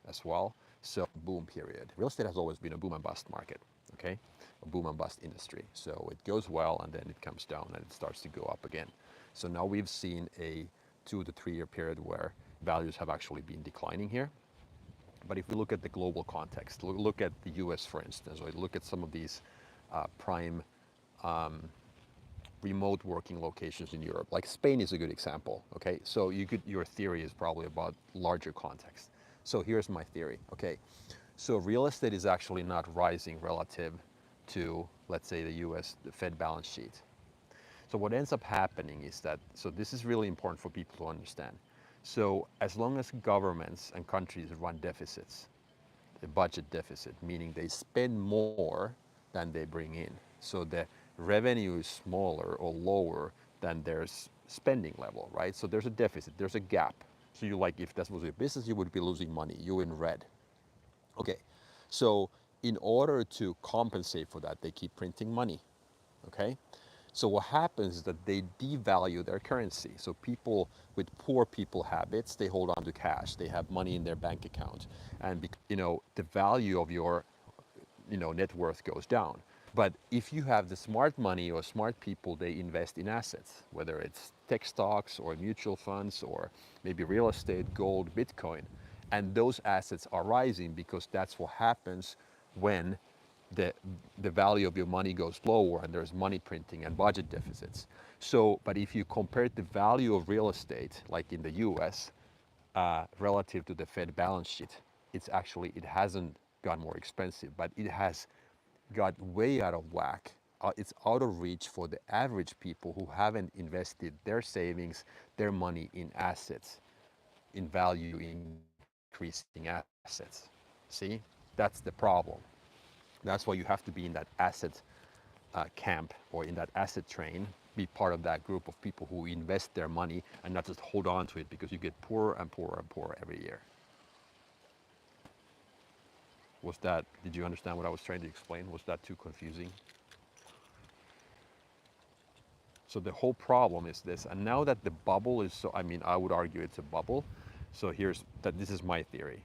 Speaker 1: as well. So boom period. Real estate has always been a boom and bust market, okay? A boom and bust industry. So it goes well and then it comes down and it starts to go up again. So now we've seen a 2 to 3 year period where values have actually been declining here. But if we look at the global context, look at the US for instance, or look at some of these prime remote working locations in Europe, like Spain is a good example, okay? So your theory is probably about larger context. So here's my theory, okay? So real estate is actually not rising relative to, let's say, the US the Fed balance sheet. So what ends up happening is that, so this is really important for people to understand. So as long as governments and countries run deficits, the budget deficit, meaning they spend more than they bring in. So the revenue is smaller or lower than their spending level, right? So there's a deficit, there's a gap. So you like, if that was your business, you would be losing money, you in red. Okay, so in order to compensate for that, they keep printing money, okay? So what happens is that they devalue their currency. So people with poor people habits, they hold on to cash. They have money in their bank account. And the value of your net worth goes down. But if you have the smart money or smart people, they invest in assets, whether it's tech stocks or mutual funds or maybe real estate, gold, Bitcoin. And those assets are rising because that's what happens when the value of your money goes lower and there's money printing and budget deficits. So, but if you compare the value of real estate, like in the US, relative to the Fed balance sheet, it hasn't got more expensive, but it has got way out of whack. It's out of reach for the average people who haven't invested their savings, their money in assets, in value increasing assets. See, that's the problem. That's why you have to be in that asset camp or in that asset train, be part of that group of people who invest their money and not just hold on to it, because you get poorer and poorer and poorer every year. Did you understand what I was trying to explain? Was that too confusing? So the whole problem is this, and now that the bubble is so, I mean, I would argue it's a bubble. So this is my theory.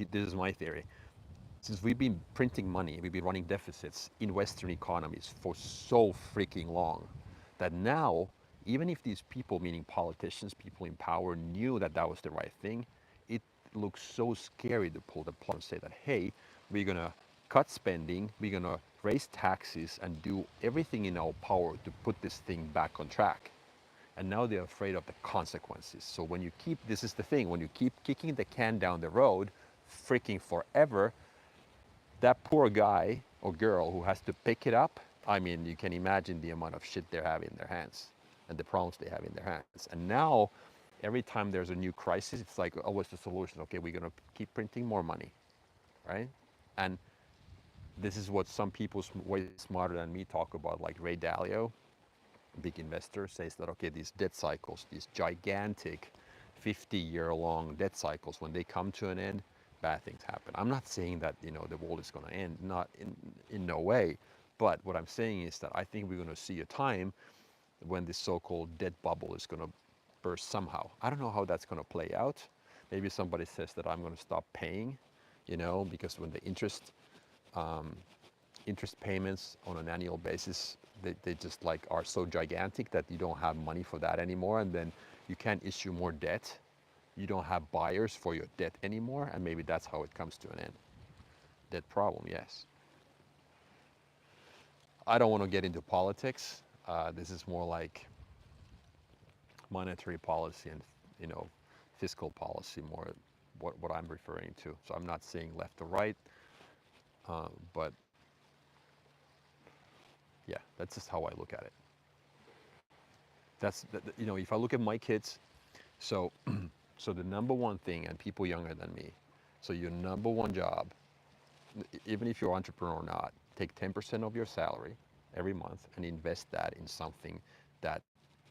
Speaker 1: This is my theory. Since we've been printing money, we've been running deficits in Western economies for so freaking long that now, even if these people, meaning politicians, people in power, knew that that was the right thing, it looks so scary to pull the plug and say that, hey, we're going to cut spending, we're going to raise taxes and do everything in our power to put this thing back on track. And now they're afraid of the consequences. So this is the thing, when you keep kicking the can down the road, freaking forever, that poor guy or girl who has to pick it up, I mean, you can imagine the amount of shit they have in their hands and the problems they have in their hands. And now, every time there's a new crisis, it's like, oh, what's the solution? Okay, we're going to keep printing more money, right? And this is what some people way smarter than me talk about, like Ray Dalio, big investor, says that, okay, these debt cycles, these gigantic 50-year-long debt cycles, when they come to an end, bad things happen. I'm not saying that the world is going to end, not in no way, but what I'm saying is that I think we're going to see a time when this so-called debt bubble is going to burst somehow. I don't know how that's going to play out. Maybe somebody says that I'm going to stop paying, because when the interest payments on an annual basis, they just like are so gigantic that you don't have money for that anymore, and then you can't issue more debt. you don't have buyers for your debt anymore, and maybe that's how it comes to an end. Debt problem, yes. I don't want to get into politics. This is more like monetary policy and, you know, fiscal policy, more what I'm referring to. So I'm not saying left or right, but yeah, that's just how I look at it. You know, if I look at my kids, so so the number one thing, and people younger than me, so your number one job, even if you're an entrepreneur or not, take 10% of your salary every month and invest that in something that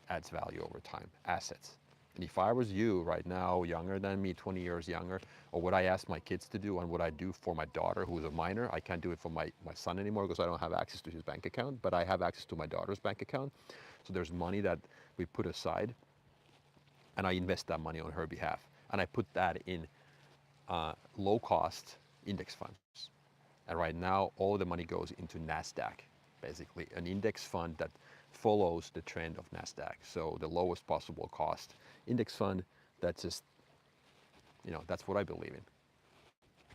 Speaker 1: adds value over time, assets. And if I was you right now, younger than me, 20 years younger, or what I ask my kids to do and what I do for my daughter who is a minor, I can't do it for my son anymore because I don't have access to his bank account, but I have access to my daughter's bank account. So there's money that we put aside and I invest that money on her behalf. And I put that in low cost index funds. And right now, all the money goes into NASDAQ, basically, an index fund that follows the trend of NASDAQ. So the lowest possible cost index fund, that's just, you know, that's what I believe in.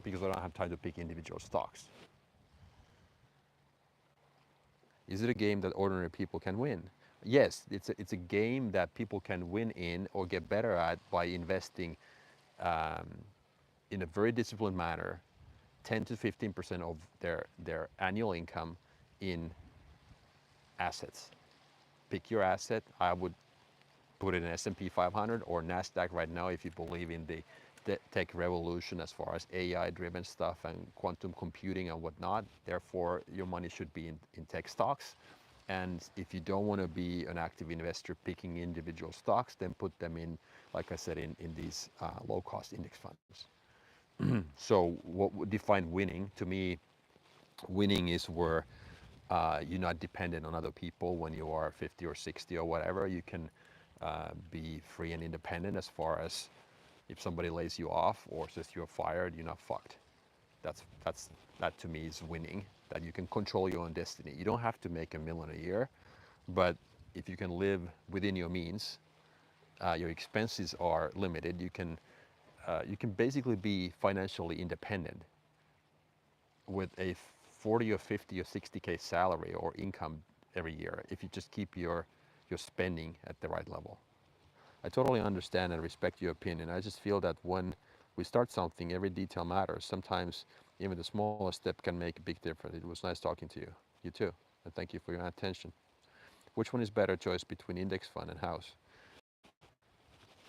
Speaker 1: Because I don't have time to pick individual stocks. Is it a game that ordinary people can win? Yes, it's a game that people can win in or get better at by investing um, in a very disciplined manner 10 to 15% of their annual income in assets. Pick your asset. I would put it in S&P 500 or NASDAQ right now if you believe in the tech revolution as far as AI-driven stuff and quantum computing and whatnot. Therefore, your money should be in tech stocks. And if you don't want to be an active investor picking individual stocks, then put them in, like I said, in these low-cost index funds. So what would define winning? To me, winning is where you're not dependent on other people when you are 50 or 60 or whatever. You can be free and independent as far as if somebody lays you off or says you're fired, you're not fucked. That to me is winning, that you can control your own destiny. You don't have to make $1 million a year, but if you can live within your means, your expenses are limited, you can basically be financially independent with a 40 or 50 or 60K salary or income every year if you just keep your spending at the right level. I totally understand and respect your opinion. I just feel that when we start something, every detail matters. Sometimes even the smallest step can make a big difference. It was nice talking to you. You too. And thank you for your attention. Which one is better choice between index fund and house?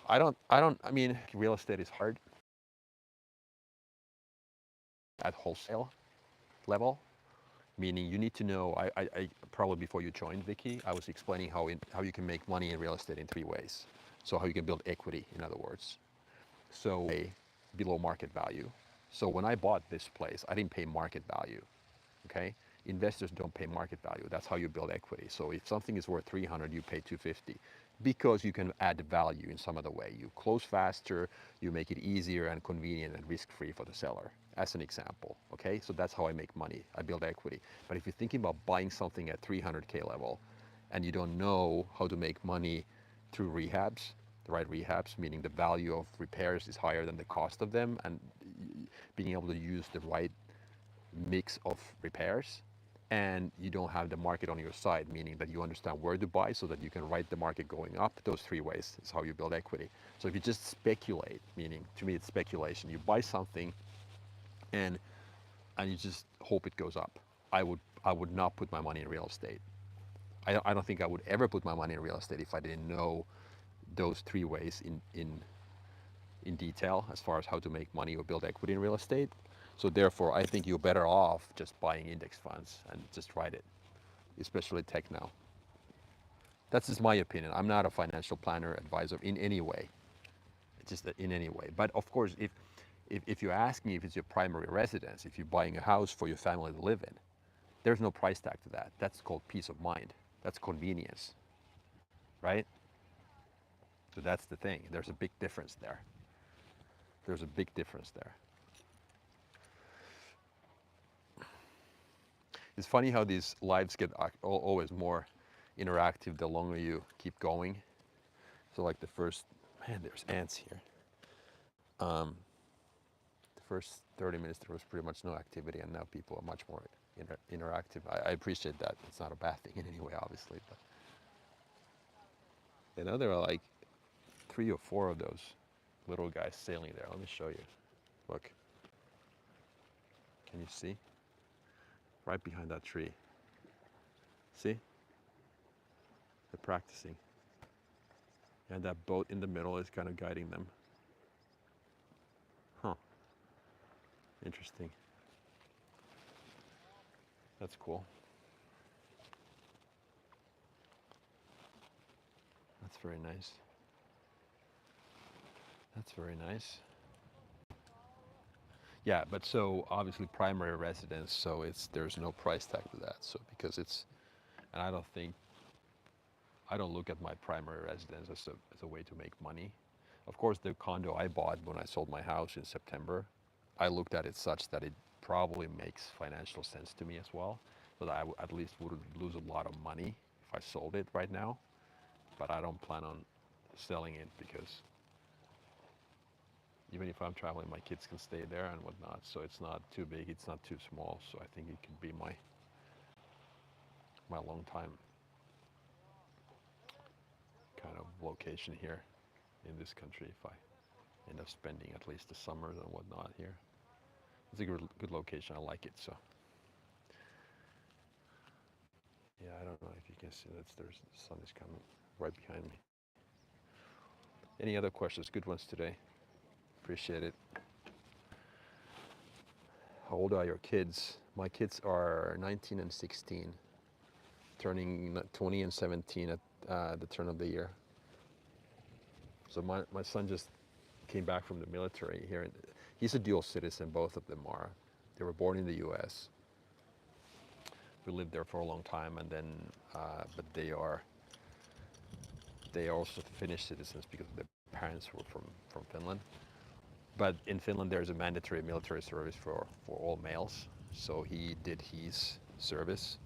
Speaker 1: I mean, real estate is hard at wholesale level, meaning you need to know, I probably before you joined, Vicky, I was explaining how you can make money in real estate in 3 ways. So how you can build equity, in other words. So below market value. So when I bought this place, I didn't pay market value, okay? Investors don't pay market value. That's how you build equity. So if something is worth 300, you pay 250 because you can add value in some other way. You close faster, you make it easier and convenient and risk-free for the seller, as an example, okay? So that's how I make money. I build equity. But if you're thinking about buying something at 300K level and you don't know how to make money through rehabs, the right rehabs, meaning the value of repairs is higher than the cost of them, and being able to use the right mix of repairs, and you don't have the market on your side, meaning that you understand where to buy so that you can ride the market going up. Those 3 ways is how you build equity. So if you just speculate, meaning to me it's speculation, you buy something and you just hope it goes up. I would not put my money in real estate. I don't think I would ever put my money in real estate if I didn't know those 3 ways in detail as far as how to make money or build equity in real estate. So therefore, I think you're better off just buying index funds and just ride it, especially tech now. That's just my opinion. I'm not a financial planner, advisor in any way. It's just in any way. But of course, if you ask me if it's your primary residence, if you're buying a house for your family to live in, there's no price tag to that. That's called peace of mind. That's convenience, right? So that's the thing. There's a big difference there. There's a big difference there. It's funny how these lives get always more interactive the longer you keep going. So like the first, man, there's ants here. The first 30 minutes there was pretty much no activity, and now people are much more interactive. I appreciate that. It's not a bad thing in any way, obviously, but there are like 3 or 4 of those little guys sailing there. Let me show you. Look, can you see? Right behind that tree. See? They're practicing. And that boat in the middle is kind of guiding them. Huh. Interesting. That's cool. That's very nice. That's very nice. Yeah, but so obviously primary residence, so there's no price tag to that. So because and I don't look at my primary residence as a way to make money. Of course, the condo I bought when I sold my house in September, I looked at it such that it probably makes financial sense to me as well. So that I at least wouldn't lose a lot of money if I sold it right now. But I don't plan on selling it because even if I'm traveling, my kids can stay there and whatnot. So it's not too big, it's not too small. So I think it could be my long time kind of location here in this country if I end up spending at least the summers and whatnot here. It's a good location. I like it. So yeah, I don't know if you can see that. The sun is coming right behind me. Any other questions? Good ones today. Appreciate it. How old are your kids? My kids are 19 and 16, turning 20 and 17 at the turn of the year. So my son just came back from the military here. He's a dual citizen, both of them are. They were born in the US. We lived there for a long time, and then, but they are also Finnish citizens because their parents were from Finland. But in Finland, there's a mandatory military service for all males. So he did his service.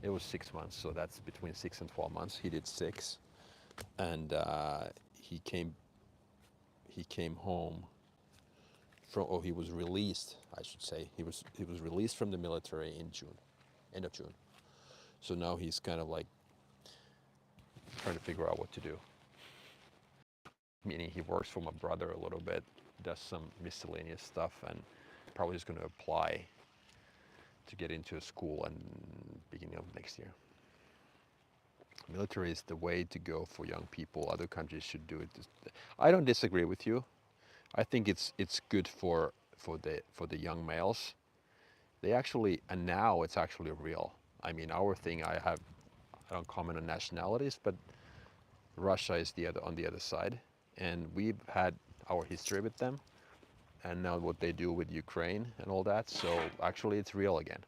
Speaker 1: It was 6 months, so that's between 6 and 12 months. He did 6, and he came home from, oh, he was released, I should say. He was released from the military in June, end of June. So now he's kind of like trying to figure out what to do. Meaning he works for my brother a little bit, does some miscellaneous stuff, and probably is going to apply to get into a school in beginning of next year. Military is the way to go for young people. Other countries should do it. I don't disagree with you. I think it's good for the young males. They actually, and now it's actually real. I mean, our thing, I don't comment on nationalities, but Russia is on the other side, and we've had our history with them, and now what they do with Ukraine and all that. So actually, it's real again.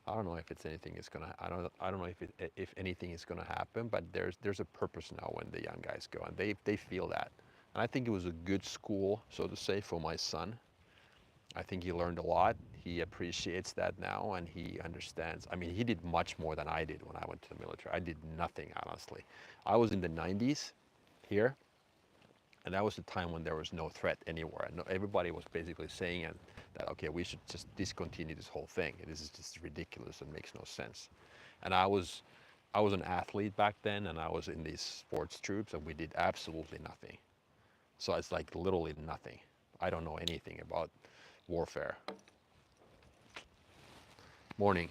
Speaker 1: I don't know if it's anything is gonna. I don't know if anything is gonna happen, but there's a purpose now when the young guys go, and they feel that. And I think it was a good school, so to say, for my son. I think he learned a lot. He appreciates that now, and he understands. I mean, he did much more than I did when I went to the military. I did nothing, honestly. I was in the 90s here, and that was the time when there was no threat anywhere. And everybody was basically saying that, okay, we should just discontinue this whole thing. This is just ridiculous and makes no sense. And I was an athlete back then, and I was in these sports troops, and we did absolutely nothing. So it's like literally nothing. I don't know anything about warfare. Morning.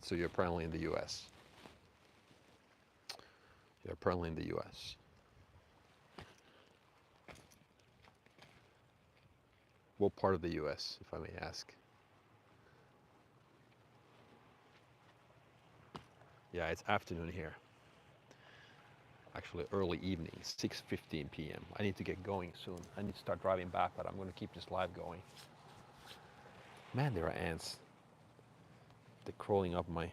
Speaker 1: So you're apparently in the US. You're apparently in the US. What part of the US, if I may ask? Yeah, it's afternoon here. Actually early evening, 6:15 p.m. I need to get going soon. I need to start driving back, but I'm going to keep this live going. Man, there are ants. They're crawling up my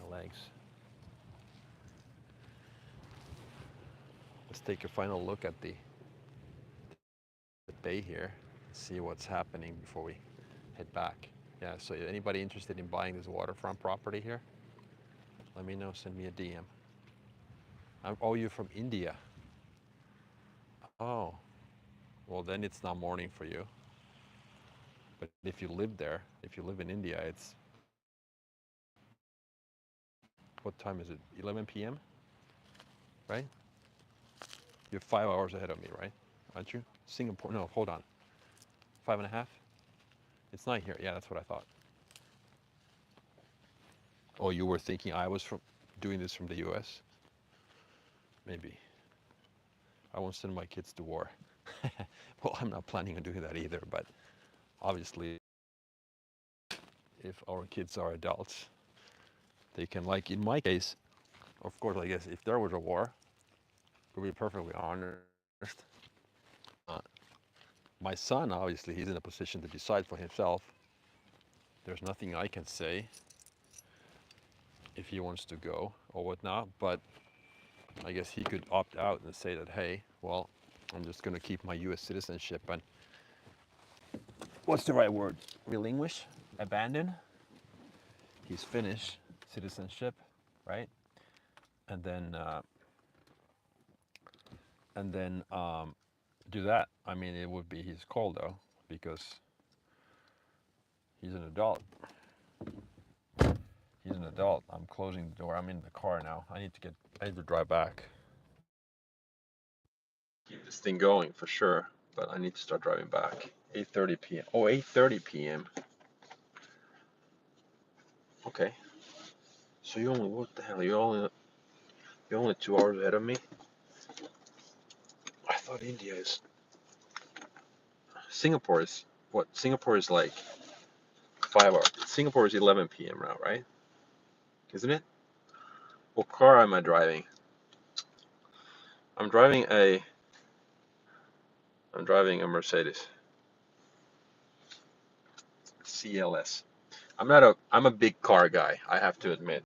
Speaker 1: legs. Let's take a final look at the bay here, see what's happening before we head back. Yeah, so anybody interested in buying this waterfront property here, let me know, send me a DM. Oh, you're from India. Oh, well, then it's not morning for you. But if you live there, if you live in India, it's, what time is it? 11 p.m., right? You're 5 hours ahead of me, right? Aren't you? Singapore, no, hold on. 5.5? It's not here. Yeah, that's what I thought. Oh, you were thinking I was from doing this from the US? Maybe. I won't send my kids to war. Well, I'm not planning on doing that either, but obviously, if our kids are adults, they can, like in my case, of course, I guess if there was a war, to be perfectly honest, uh, my son, obviously, he's in a position to decide for himself. There's nothing I can say if he wants to go or whatnot, but I guess he could opt out and say that, hey, well, I'm just going to keep my US citizenship and, what's the right word? Relinquish? Abandon his Finnish citizenship, right? And then, do that. I mean, it would be his call though, because he's an adult. He's an adult. I'm closing the door. I'm in the car now. I need to drive back. Keep this thing going for sure, but I need to start driving back. 8:30 p.m. Oh, 8:30 p.m. Okay. So you only, what the hell? You're only 2 hours ahead of me. I thought India is. Singapore is what? Singapore is like 5 hours. Singapore is 11 p.m. now, right? Isn't it? What car am I driving? I'm driving a. I'm driving a Mercedes CLS. I'm a big car guy, I have to admit.